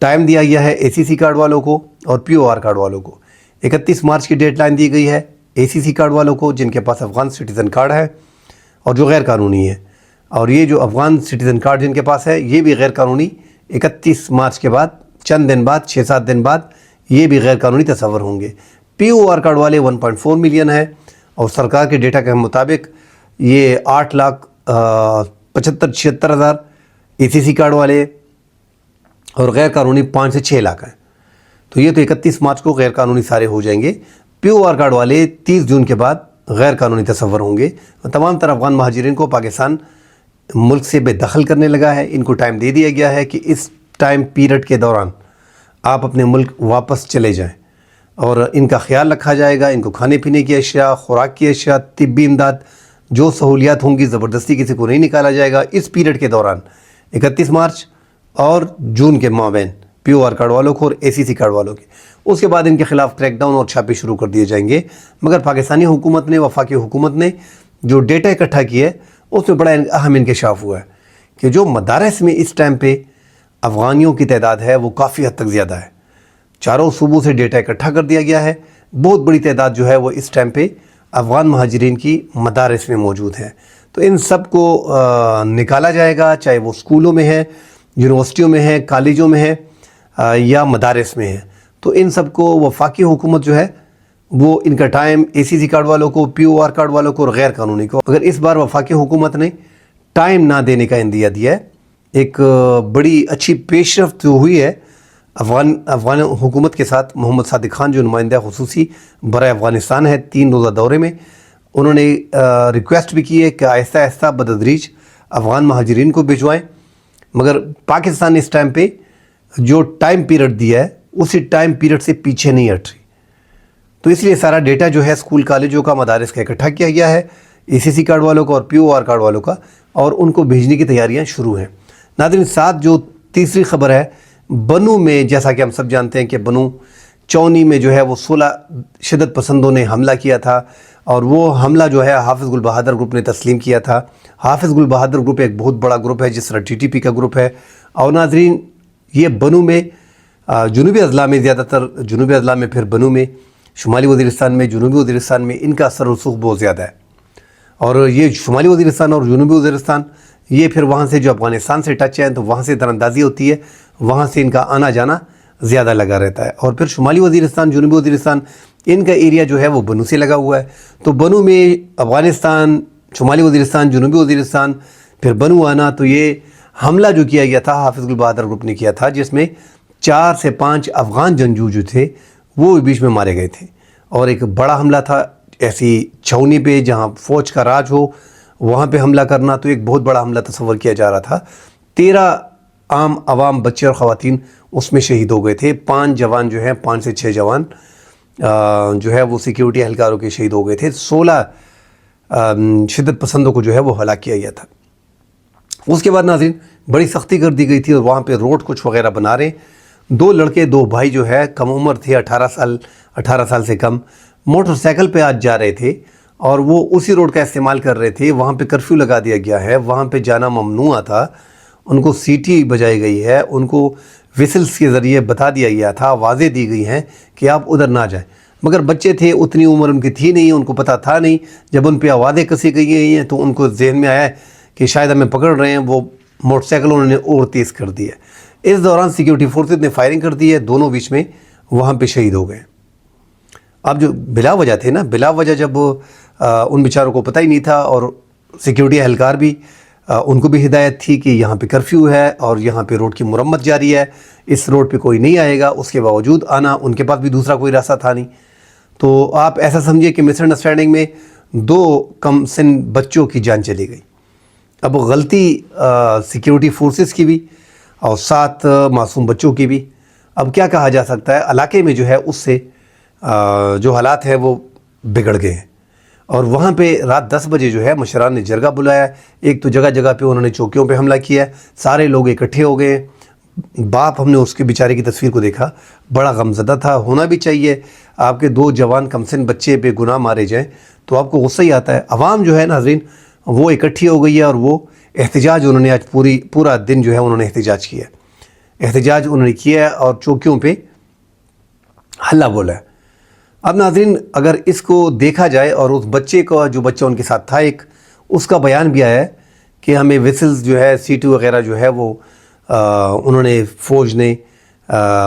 Time دیا گیا ہے اے سی سی کارڈ والوں کو اور پی او آر کارڈ والوں کو. 31 مارچ کی ڈیڈ لائن دی گئی ہے اے سی سی کارڈ والوں کو جن کے پاس افغان سٹیزن کارڈ ہے اور جو غیر قانونی ہے. اور یہ جو افغان سٹیزن کارڈ جن کے پاس ہے یہ بھی غیر قانونی 31 مارچ کے بعد چند دن بعد 6-7 دن بعد یہ بھی غیر قانونی تصور ہوں گے. پی او آر کارڈ والے 1.4 ملین ہے اور سرکار کے ڈیٹا کے مطابق یہ 8,75,76,000 اے سی سی کارڈ والے اور غیر قانونی 5 سے 6 لاکھ ہیں. تو یہ تو 31 مارچ کو غیر قانونی سارے ہو جائیں گے. پی او آر کارڈ والے 30 جون کے بعد غیر قانونی تصور ہوں گے. تمام تر افغان مہاجرین کو پاکستان ملک سے بے دخل کرنے لگا ہے. ان کو ٹائم دے دیا گیا ہے کہ اس ٹائم پیریڈ کے دوران آپ اپنے ملک واپس چلے جائیں اور ان کا خیال رکھا جائے گا. ان کو کھانے پینے کی اشیاء، خوراک کی اشیاء، طبی امداد جو سہولیات ہوں گی زبردستی کسی کو نہیں نکالا جائے گا اس پیریڈ کے دوران 31 مارچ اور جون کے مابین پی او آر کارڈ والوں کو اور اے سی سی کارڈ والوں کے. اس کے بعد ان کے خلاف کریک ڈاؤن اور چھاپے شروع کر دیے جائیں گے. مگر پاکستانی حکومت نے، وفاقی حکومت نے جو ڈیٹا اکٹھا کیا ہے اس میں بڑا اہم انکشاف ہوا ہے کہ جو مدارس میں اس ٹائم پہ افغانیوں کی تعداد ہے وہ کافی حد تک زیادہ ہے. چاروں صوبوں سے ڈیٹا اکٹھا کر دیا گیا ہے. بہت بڑی تعداد جو ہے وہ اس ٹائم پہ افغان مہاجرین کی مدارس میں موجود ہے. تو ان سب کو نکالا جائے گا، چاہے وہ اسکولوں میں ہے، یونیورسٹیوں میں ہے، کالجوں میں ہے یا مدارس میں ہے. تو ان سب کو وفاقی حکومت جو ہے وہ ان کا ٹائم اے سی سی کارڈ والوں کو، پی او آر کارڈ والوں کو اور غیر قانونی کو، اگر اس بار وفاقی حکومت نے ٹائم نہ دینے کا اندیا دیا ہے، ایک بڑی اچھی پیش رفت ہوئی ہے افغان حکومت کے ساتھ. محمد صادق خان جو نمائندہ خصوصی برائے افغانستان ہے 3 روزہ دورے میں، انہوں نے ریکویسٹ بھی کی ہے کہ آہستہ آہستہ بتدریج افغان مہاجرین کو بھجوائیں. مگر پاکستان اس ٹائم پہ جو ٹائم پیریڈ دیا ہے اسی ٹائم پیریڈ سے پیچھے نہیں ہٹ رہی. تو اس لیے سارا ڈیٹا جو ہے اسکول کالجوں کا، مدارس کا اکٹھا کیا گیا ہے، اے سی سی کارڈ والوں کا اور پی او آر کارڈ والوں کا، اور ان کو بھیجنے کی تیاریاں شروع ہیں. ناظرین، ساتھ جو تیسری خبر ہے، بنو میں جیسا کہ ہم سب جانتے ہیں کہ بنو چونی میں جو ہے وہ 16 شدت پسندوں نے حملہ کیا تھا اور وہ حملہ جو ہے حافظ گل بہادر گروپ نے تسلیم کیا تھا. حافظ گل بہادر گروپ ایک بہت بڑا گروپ ہے جس طرح ٹی ٹی پی کا گروپ ہے. اور ناظرین، یہ بنو میں جنوبی اضلاع میں، زیادہ تر جنوبی اضلاع میں، پھر بنو میں، شمالی وزیرستان میں، جنوبی وزیرستان میں ان کا اثر و رسوخ بہت زیادہ ہے. اور یہ شمالی وزیرستان اور جنوبی وزیرستان یہ پھر وہاں سے جو افغانستان سے ٹچ ہیں تو وہاں سے در اندازی ہوتی ہے، وہاں سے ان کا آنا جانا زیادہ لگا رہتا ہے. اور پھر شمالی وزیرستان، جنوبی وزیرستان، ان کا ایریا جو ہے وہ بنو سے لگا ہوا ہے. تو بنو میں افغانستان، شمالی وزیرستان، جنوبی وزیرستان، پھر بنو آنا، تو یہ حملہ جو کیا گیا تھا حافظ گل بہادر گروپ نے کیا تھا، جس میں 4 سے 5 افغان جنگجو جو تھے وہ بیچ میں مارے گئے تھے. اور ایک بڑا حملہ تھا ایسی چھاؤنی پہ جہاں فوج کا راج ہو، وہاں پہ حملہ کرنا، تو ایک بہت بڑا حملہ تصور کیا جا رہا تھا. 13 عوام، بچے اور خواتین اس میں شہید ہو گئے تھے. 5 جوان جو ہیں، 5 سے 6 جوان جو ہے وہ سیکیورٹی اہلکاروں کے شہید ہو گئے تھے. 16 شدت پسندوں کو جو ہے وہ ہلاک کیا گیا تھا. اس کے بعد ناظرین بڑی سختی کر دی گئی تھی اور وہاں پہ روڈ کچھ وغیرہ بنا رہے. 2 لڑکے، 2 بھائی جو ہے کم عمر تھے، 18 سال سے کم، موٹر سائیکل پہ آج جا رہے تھے اور وہ اسی روڈ کا استعمال کر رہے تھے. وہاں پہ کرفیو لگا دیا گیا ہے، وہاں پہ جانا ممنوع تھا. ان کو سیٹی بجائی گئی ہے، ان کو وسلز کے ذریعے بتا دیا گیا تھا، آوازیں دی گئی ہیں کہ آپ ادھر نہ جائیں. مگر بچے تھے، اتنی عمر ان کی تھی نہیں، ان کو پتہ تھا نہیں. جب ان پہ آوازیں کسی گئی ہیں تو ان کو ذہن میں آیا کہ شاید ہمیں پکڑ رہے ہیں. وہ موٹر سائیکل انہوں نے اور تیز کر دی ہے. اس دوران سیکیورٹی فورسز نے فائرنگ کر دی ہے، دونوں بیچ میں وہاں پہ شہید ہو گئے. اب جو بلا وجہ تھے نا، بلا وجہ جب ان بیچاروں کو پتہ ہی نہیں تھا اور سیکیورٹی اہلکار بھی ان کو بھی ہدایت تھی کہ یہاں پہ کرفیو ہے اور یہاں پہ روڈ کی مرمت جاری ہے، اس روڈ پہ کوئی نہیں آئے گا. اس کے باوجود آنا، ان کے پاس بھی دوسرا کوئی راستہ تھا نہیں. تو آپ ایسا سمجھیے کہ مس انڈرسٹینڈنگ میں 2 کم سن بچوں کی جان چلی گئی. اب غلطی سیکیورٹی فورسز کی بھی اور 7 معصوم بچوں کی بھی. اب کیا کہا جا سکتا ہے، علاقے میں جو ہے اس سے جو حالات ہیں وہ بگڑ گئے ہیں. اور وہاں پہ رات 10 بجے جو ہے مشران نے جرگہ بلایا. ایک تو جگہ جگہ پہ انہوں نے چوکیوں پہ حملہ کیا ہے، سارے لوگ اکٹھے ہو گئے. باپ، ہم نے اس کے بیچارے کی تصویر کو دیکھا، بڑا غمزدہ تھا. ہونا بھی چاہیے، آپ کے 2 جوان کم سن بچے بے گناہ مارے جائیں تو آپ کو غصہ ہی آتا ہے. عوام جو ہے ناظرین وہ اکٹھی ہو گئی ہے اور وہ احتجاج انہوں نے آج پورا دن جو ہے انہوں نے احتجاج کیا. احتجاج انہوں نے کیا ہے اور چوکیوں پہ ہلا بولا ہے۔ اب ناظرین اگر اس کو دیکھا جائے اور اس بچے کا جو بچہ ان کے ساتھ تھا ایک، اس کا بیان بھی آیا ہے کہ ہمیں ویسلز جو ہے سیٹی وغیرہ جو ہے وہ انہوں نے فوج نے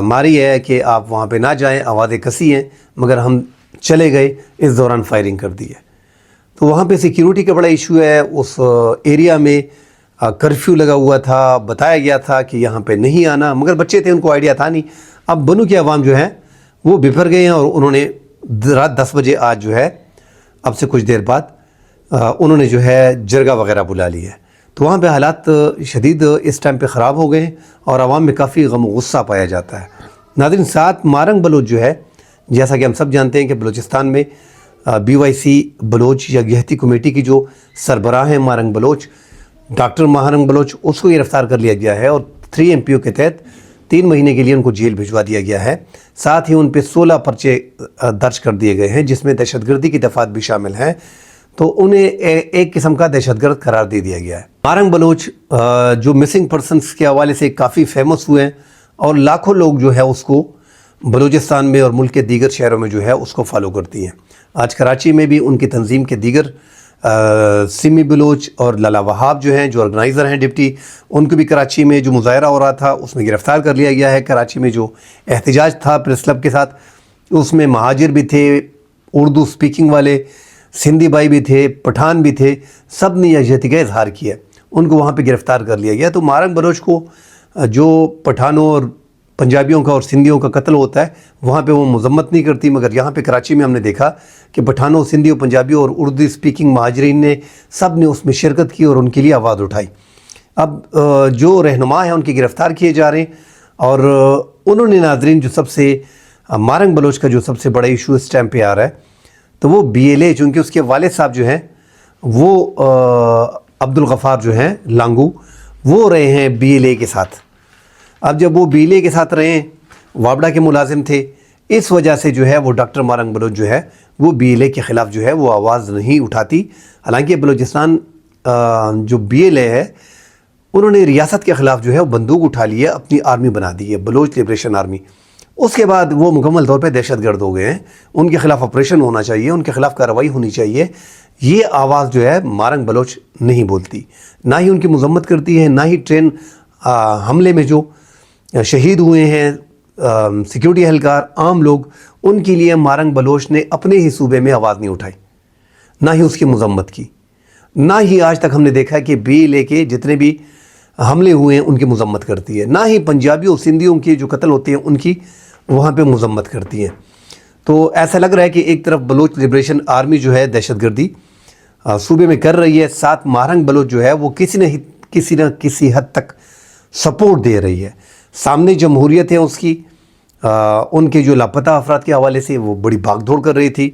ماری ہے کہ آپ وہاں پہ نہ جائیں، آوازیں کسی ہیں، مگر ہم چلے گئے، اس دوران فائرنگ کر دی ہے۔ تو وہاں پہ سیکیورٹی کا بڑا ایشو ہے، اس ایریا میں کرفیو لگا ہوا تھا، بتایا گیا تھا کہ یہاں پہ نہیں آنا، مگر بچے تھے ان کو آئیڈیا تھا نہیں۔ اب بنو کے عوام جو ہے وہ بفر گئے ہیں اور انہوں نے رات 10 بجے آج جو ہے اب سے کچھ دیر بعد انہوں نے جو ہے جرگہ وغیرہ بلا لی ہے۔ تو وہاں پہ حالات شدید اس ٹائم پہ خراب ہو گئے ہیں اور عوام میں کافی غم و غصہ پایا جاتا ہے۔ ناظرین ساتھ مارنگ بلوچ جو ہے، جیسا کہ ہم سب جانتے ہیں کہ بلوچستان میں BYC بلوچ یا گہتی کمیٹی کی جو سربراہ ہیں مارنگ بلوچ، ڈاکٹر مارنگ بلوچ، اس کو گرفتار کر لیا گیا ہے اور 3 MPO کے تحت 3 مہینے کے لیے ان کو جیل بھجوا دیا گیا ہے۔ ساتھ ہی ان پہ 16 پرچے درج کر دیے گئے ہیں جس میں دہشت گردی کی دفعات بھی شامل ہیں، تو انہیں ایک قسم کا دہشت گرد قرار دے دیا گیا ہے۔ مارنگ بلوچ جو مسنگ پرسنس کے حوالے سے کافی فیمس ہوئے ہیں اور لاکھوں لوگ جو ہے اس کو بلوچستان میں اور ملک کے دیگر شہروں میں جو ہے اس کو فالو کرتی ہیں۔ آج کراچی میں بھی ان کی تنظیم کے دیگر سمی بلوچ اور لالا وہاب جو ہیں جو آرگنائزر ہیں ڈپٹی، ان کو بھی کراچی میں جو مظاہرہ ہو رہا تھا اس میں گرفتار کر لیا گیا ہے۔ کراچی میں جو احتجاج تھا پریس کلب کے ساتھ، اس میں مہاجر بھی تھے، اردو سپیکنگ والے سندھی بھائی بھی تھے، پٹھان بھی تھے، سب نے یکجہتی کا اظہار کیا، ان کو وہاں پہ گرفتار کر لیا گیا۔ تو مارنگ بلوچ کو جو پٹھانوں اور پنجابیوں کا اور سندھیوں کا قتل ہوتا ہے وہاں پہ وہ مذمت نہیں کرتی، مگر یہاں پہ کراچی میں ہم نے دیکھا کہ پٹھانوں، سندھیوں، پنجابیوں اور اردو سپیکنگ مہاجرین نے سب نے اس میں شرکت کی اور ان کے لیے آواز اٹھائی۔ اب جو رہنما ہیں ان کی گرفتار کیے جا رہے ہیں اور انہوں نے ناظرین جو سب سے مارنگ بلوچ کا جو سب سے بڑا ایشو اس ٹائم پہ آ رہا ہے تو وہ BLA، چونکہ اس کے والد صاحب جو ہیں وہ عبدالغفار جو ہیں لانگو، وہ رہے ہیں BLA کے ساتھ۔ اب جب وہ BLA کے ساتھ رہے ہیں، وابڈا کے ملازم تھے، اس وجہ سے جو ہے وہ ڈاکٹر مارنگ بلوچ جو ہے وہ BLA کے خلاف جو ہے وہ آواز نہیں اٹھاتی۔ حالانکہ بلوچستان جو BLA ہے انہوں نے ریاست کے خلاف جو ہے وہ بندوق اٹھا لی ہے، اپنی آرمی بنا دی ہے، بلوچ لبریشن آرمی۔ اس کے بعد وہ مکمل طور پہ دہشت گرد ہو گئے ہیں، ان کے خلاف آپریشن ہونا چاہیے، ان کے خلاف کارروائی ہونی چاہیے۔ یہ آواز جو ہے مارنگ بلوچ نہیں بولتی، نہ ہی ان کی مذمت کرتی ہے، نہ ہی ٹرین حملے میں جو شہید ہوئے ہیں سیکیورٹی اہلکار، عام لوگ، ان کے لیے مارنگ بلوچ نے اپنے ہی صوبے میں آواز نہیں اٹھائی، نہ ہی اس کی مذمت کی، نہ ہی آج تک ہم نے دیکھا کہ BLA کے جتنے بھی حملے ہوئے ہیں ان کی مذمت کرتی ہے، نہ ہی پنجابیوں سندھیوں کے جو قتل ہوتے ہیں ان کی وہاں پہ مذمت کرتی ہیں۔ تو ایسا لگ رہا ہے کہ ایک طرف بلوچ لبریشن آرمی جو ہے دہشت گردی صوبے میں کر رہی ہے، ساتھ مارنگ بلوچ جو ہے وہ کسی نہ کسی حد تک سپورٹ دے رہی ہے۔ سامنے جمہوریت ہے اس کی، ان کے جو لاپتہ افراد کے حوالے سے وہ بڑی بھاگ دوڑ کر رہی تھی۔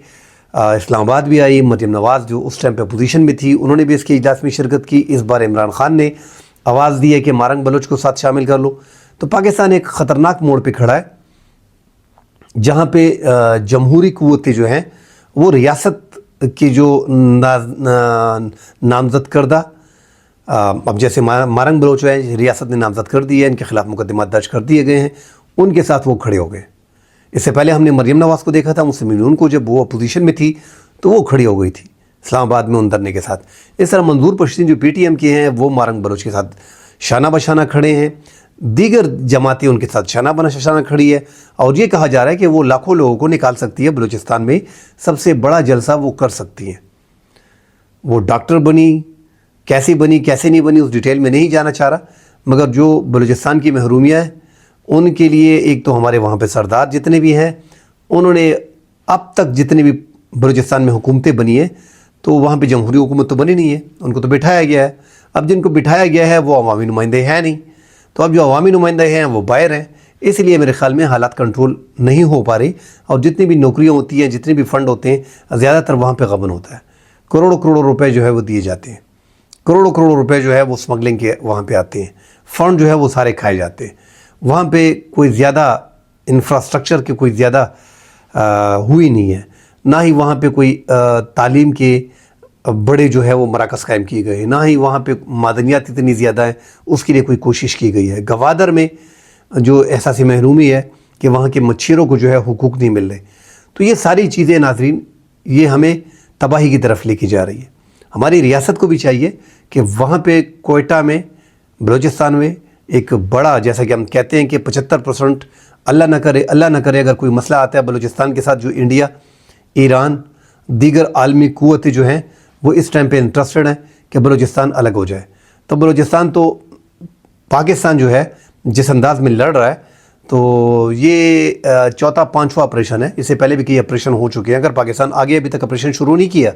اسلام آباد بھی آئی، مریم نواز جو اس ٹائم پہ اپوزیشن میں تھی انہوں نے بھی اس کے اجلاس میں شرکت کی۔ اس بار عمران خان نے آواز دی ہے کہ مارنگ بلوچ کو ساتھ شامل کر لو۔ تو پاکستان ایک خطرناک موڑ پہ کھڑا ہے جہاں پہ جمہوری قوتیں جو ہیں وہ ریاست کی جو نامزد کردہ، اب جیسے مارنگ بلوچ ہے ریاست نے نامزد کر دی ہے، ان کے خلاف مقدمات درج کر دیے گئے ہیں، ان کے ساتھ وہ کھڑے ہو گئے۔ اس سے پہلے ہم نے مریم نواز کو دیکھا تھا، مسلم یونین کو، جب وہ اپوزیشن میں تھی تو وہ کھڑی ہو گئی تھی اسلام آباد میں ان دھرنے کے ساتھ۔ اس طرح منظور پشتین جو PTM کے ہیں وہ مارنگ بلوچ کے ساتھ شانہ بشانہ کھڑے ہیں، دیگر جماعتیں ان کے ساتھ شانہ بشانہ کھڑی ہے، اور یہ کہا جا رہا ہے کہ وہ لاکھوں لوگوں کو نکال سکتی ہے، بلوچستان میں سب سے بڑا جلسہ وہ کر سکتی ہیں۔ وہ ڈاکٹر بنی، کیسی بنی کیسے نہیں بنی اس ڈیٹیل میں نہیں جانا چاہ رہا، مگر جو بلوچستان کی محرومیہ ہے ان کے لیے ایک تو ہمارے وہاں پہ سردار جتنے بھی ہیں انہوں نے اب تک جتنے بھی بلوچستان میں حکومتیں بنی ہیں تو وہاں پہ جمہوری حکومت تو بنی نہیں ہے، ان کو تو بٹھایا گیا ہے۔ اب جن کو بٹھایا گیا ہے وہ عوامی نمائندے ہیں نہیں، تو اب جو عوامی نمائندے ہیں وہ باہر ہیں، اس لیے میرے خیال میں حالات کنٹرول نہیں ہو پا رہی، اور جتنی بھی نوکریاں ہوتی ہیں، جتنے بھی فنڈ ہوتے ہیں، زیادہ تر وہاں پہ غبن ہوتا ہے۔ کروڑوں کروڑوں روپے جو ہے وہ دیے جاتے ہیں، کروڑوں کروڑوں روپے جو ہے وہ سمگلنگ کے وہاں پہ آتے ہیں، فنڈ جو ہے وہ سارے کھائے جاتے ہیں۔ وہاں پہ کوئی زیادہ انفراسٹرکچر کی کوئی زیادہ ہوئی نہیں ہے، نہ ہی وہاں پہ کوئی تعلیم کے بڑے جو ہے وہ مراکز قائم کیے گئے ہیں، نہ ہی وہاں پہ معدنیات اتنی زیادہ ہیں اس کے لیے کوئی کوشش کی گئی ہے۔ گوادر میں جو احساس محرومی ہے کہ وہاں کے مچھروں کو جو ہے حقوق نہیں مل رہے. تو یہ ساری چیزیں ناظرین یہ ہمیں تباہی کی طرف لے کے جا رہی ہے. ہماری ریاست کو بھی چاہیے کہ وہاں پہ کوئٹہ میں بلوچستان میں ایک بڑا جیسا کہ ہم کہتے ہیں کہ 75% اللہ نہ کرے اگر کوئی مسئلہ آتا ہے بلوچستان کے ساتھ جو انڈیا، ایران، دیگر عالمی قوتیں جو ہیں وہ اس ٹائم پہ انٹرسٹڈ ہیں کہ بلوچستان الگ ہو جائے. تو بلوچستان تو پاکستان جو ہے جس انداز میں لڑ رہا ہے تو یہ چوتھا پانچواں آپریشن ہے. اس سے پہلے بھی کئی آپریشن ہو چکے ہیں. اگر پاکستان آگے ابھی تک آپریشن شروع نہیں کیا،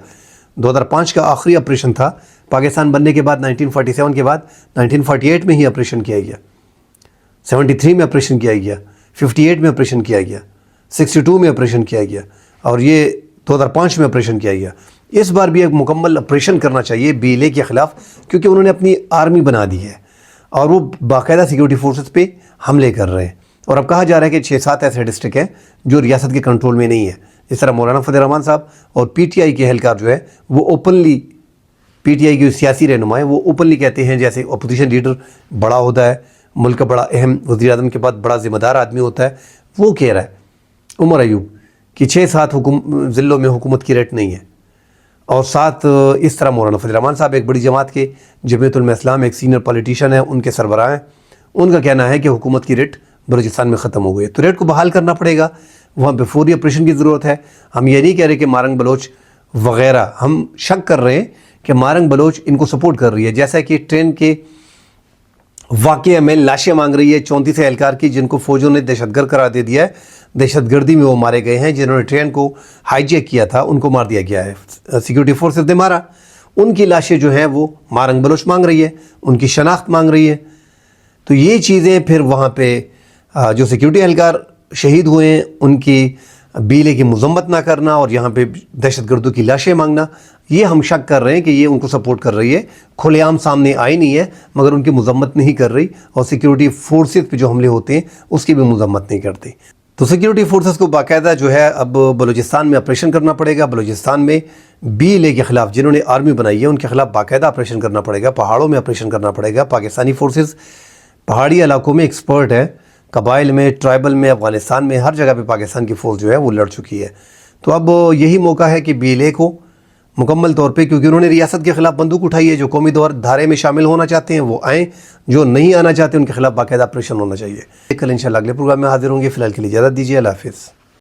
2005 کا آخری آپریشن تھا پاکستان بننے کے بعد، 1947 کے بعد 1948 میں ہی آپریشن کیا گیا، 73 میں آپریشن کیا گیا، 58 میں آپریشن کیا گیا، 62 میں آپریشن کیا گیا اور یہ 2005 میں آپریشن کیا گیا. اس بار بھی ایک مکمل آپریشن کرنا چاہیے BLA کے خلاف، کیونکہ انہوں نے اپنی آرمی بنا دی ہے اور وہ باقاعدہ سیکیورٹی فورسز پہ حملے کر رہے ہیں. اور اب کہا جا رہا ہے کہ 6-7 ایسے ڈسٹرکٹ ہیں جو ریاست کے کنٹرول میں نہیں ہے. اس طرح مولانا فضل الرحمان صاحب اور PTI کے اہلکار جو ہے وہ اوپنلی، PTI کے سیاسی رہنما ہیں، وہ اوپنلی کہتے ہیں جیسے اپوزیشن لیڈر بڑا ہوتا ہے، ملک کا بڑا اہم وزیر اعظم کے بعد بڑا ذمہ دار آدمی ہوتا ہے، وہ کہہ رہا ہے عمر ایوب کہ 6-7 ضلعوں میں حکومت کی ریٹ نہیں ہے. اور ساتھ اس طرح مولانا فضل الرحمان صاحب ایک بڑی جماعت کے جمعیت علماء اسلام ایک سینئر پولیٹیشین ہیں، ان کے سربراہ ہیں، ان کا کہنا ہے کہ حکومت کی ریٹ بلوچستان میں ختم ہو گئی ہے. تو ریٹ کو بحال کرنا پڑے گا، وہاں پہ فوری آپریشن کی ضرورت ہے. ہم یہ نہیں کہہ رہے کہ مارنگ بلوچ وغیرہ، ہم شک کر رہے ہیں کہ مارنگ بلوچ ان کو سپورٹ کر رہی ہے، جیسا کہ ٹرین کے واقعے میں لاشیں مانگ رہی ہے 34 اہلکار کی جن کو فوجوں نے دہشت گرد قرار دے دیا ہے. دہشت گردی میں وہ مارے گئے ہیں، جنہوں نے ٹرین کو ہائی جیک کیا تھا ان کو مار دیا گیا ہے، سیکیورٹی فورسز نے مارا. ان کی لاشیں جو ہیں وہ مارنگ بلوچ مانگ رہی ہے، ان کی شناخت مانگ رہی ہے. تو یہ چیزیں پھر وہاں پہ جو سیکیورٹی اہلکار شہید ہوئے ہیں ان کی BLA کی مذمت نہ کرنا اور یہاں پہ دہشت گردوں کی لاشیں مانگنا، یہ ہم شک کر رہے ہیں کہ یہ ان کو سپورٹ کر رہی ہے. کھلے عام سامنے آئی نہیں ہے مگر ان کی مذمت نہیں کر رہی، اور سیکیورٹی فورسز پہ جو حملے ہوتے ہیں اس کی بھی مذمت نہیں کرتی. تو سیکیورٹی فورسز کو باقاعدہ جو ہے اب بلوچستان میں آپریشن کرنا پڑے گا. بلوچستان میں BLA کے خلاف جنہوں نے آرمی بنائی ہے ان کے خلاف باقاعدہ آپریشن کرنا پڑے گا. پہاڑوں میں آپریشن کرنا پڑے گا. پاکستانی فورسز پہاڑی علاقوں میں ایکسپرٹ ہے، قبائل میں، ٹرائبل میں، افغانستان میں، ہر جگہ پہ پاکستان کی فورس جو ہے وہ لڑ چکی ہے. تو اب یہی موقع ہے کہ BLA کو مکمل طور پہ، کیونکہ انہوں نے ریاست کے خلاف بندوق اٹھائی ہے، جو قومی دھارے میں شامل ہونا چاہتے ہیں وہ آئیں، جو نہیں آنا چاہتے ان کے خلاف باقاعدہ آپریشن ہونا چاہیے. کل انشاءاللہ اگلے پروگرام میں حاضر ہوں گے. فی الحال کے لیے اجازت دیجیے. اللہ حافظ.